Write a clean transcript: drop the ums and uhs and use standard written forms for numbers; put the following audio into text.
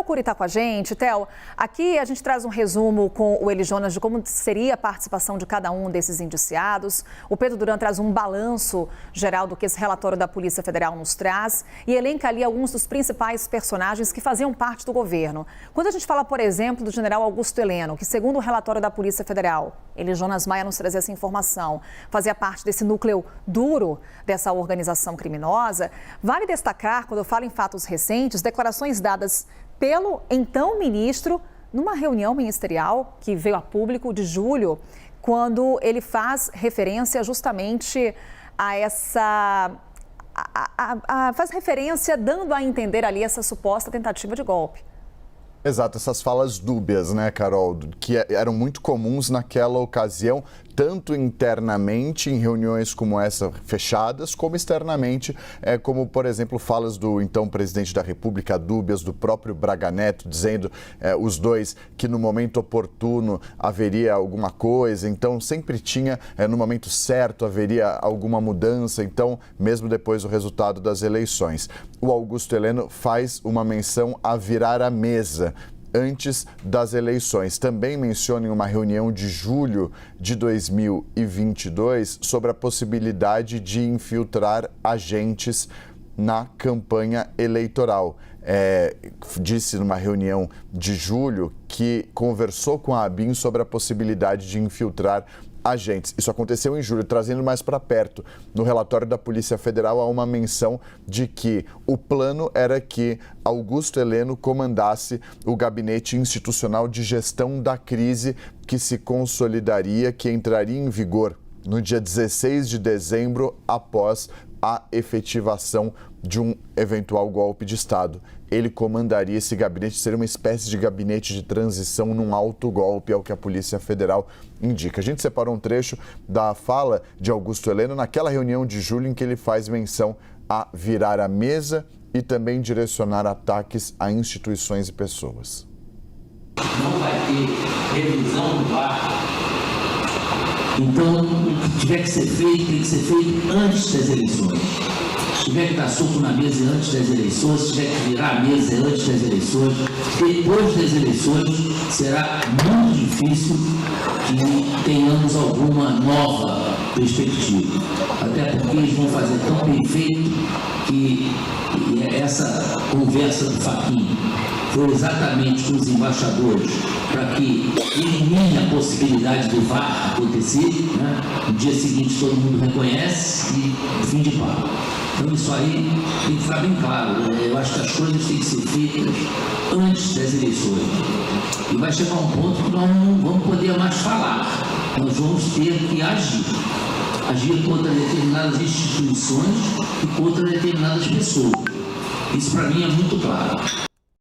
Cury está com a gente. Theo, aqui a gente traz um resumo com o Eli Jonas de como seria a participação de cada um desses indiciados. O Pedro Duran traz um balanço geral do que esse relatório da Polícia Federal nos traz e elenca ali alguns dos principais personagens que faziam parte do governo. Quando a gente fala, por exemplo, do general Augusto Heleno, que segundo o relatório da Polícia Federal, Eli Jonas Maia nos trazia essa informação, fazia parte desse núcleo duro dessa organização criminosa, vale destacar, quando eu falo em fatos recentes, declarações dadas pelo então ministro numa reunião ministerial que veio a público de julho, quando ele faz referência justamente a essa... faz referência dando a entender ali essa suposta tentativa de golpe. Exato, essas falas dúbias, né, Carol, que eram muito comuns naquela ocasião, tanto internamente em reuniões como essa fechadas, como externamente, como, por exemplo, falas do então presidente da República, dúbias do próprio Braga Neto, dizendo os dois que no momento oportuno haveria alguma coisa, então sempre tinha, no momento certo, haveria alguma mudança, então, mesmo depois do resultado das eleições. O Augusto Heleno faz uma menção a virar a mesa antes das eleições. Também menciona em uma reunião de julho de 2022 sobre a possibilidade de infiltrar agentes na campanha eleitoral. Disse numa reunião de julho que conversou com a ABIN sobre a possibilidade de infiltrar agentes. Isso aconteceu em julho, trazendo mais para perto. No relatório da Polícia Federal há uma menção de que o plano era que Augusto Heleno comandasse o Gabinete Institucional de Gestão da Crise, que se consolidaria, que entraria em vigor no dia 16 de dezembro, após a efetivação de um eventual golpe de Estado. Ele comandaria esse gabinete, seria uma espécie de gabinete de transição num autogolpe, é o que a Polícia Federal indica. A gente separou um trecho da fala de Augusto Heleno naquela reunião de julho em que ele faz menção a virar a mesa e também direcionar ataques a instituições e pessoas. Não vai ter revisão do VAR. Então, o que tiver que ser feito, tem que ser feito antes das eleições. Se tiver que dar soco na mesa antes das eleições, se tiver que virar a mesa antes das eleições, depois das eleições, será muito difícil que tenhamos alguma nova perspectiva. Até porque eles vão fazer tão bem feito que essa conversa do Fachin foi exatamente com os embaixadores para que elimine a possibilidade do VAR acontecer, né? No dia seguinte todo mundo reconhece e fim de papo. Então isso aí tem que ficar bem claro, né? Eu acho que as coisas têm que ser feitas antes das eleições. E vai chegar um ponto que nós não vamos poder mais falar. Nós vamos ter que agir. Agir contra determinadas instituições e contra determinadas pessoas. Isso para mim é muito claro.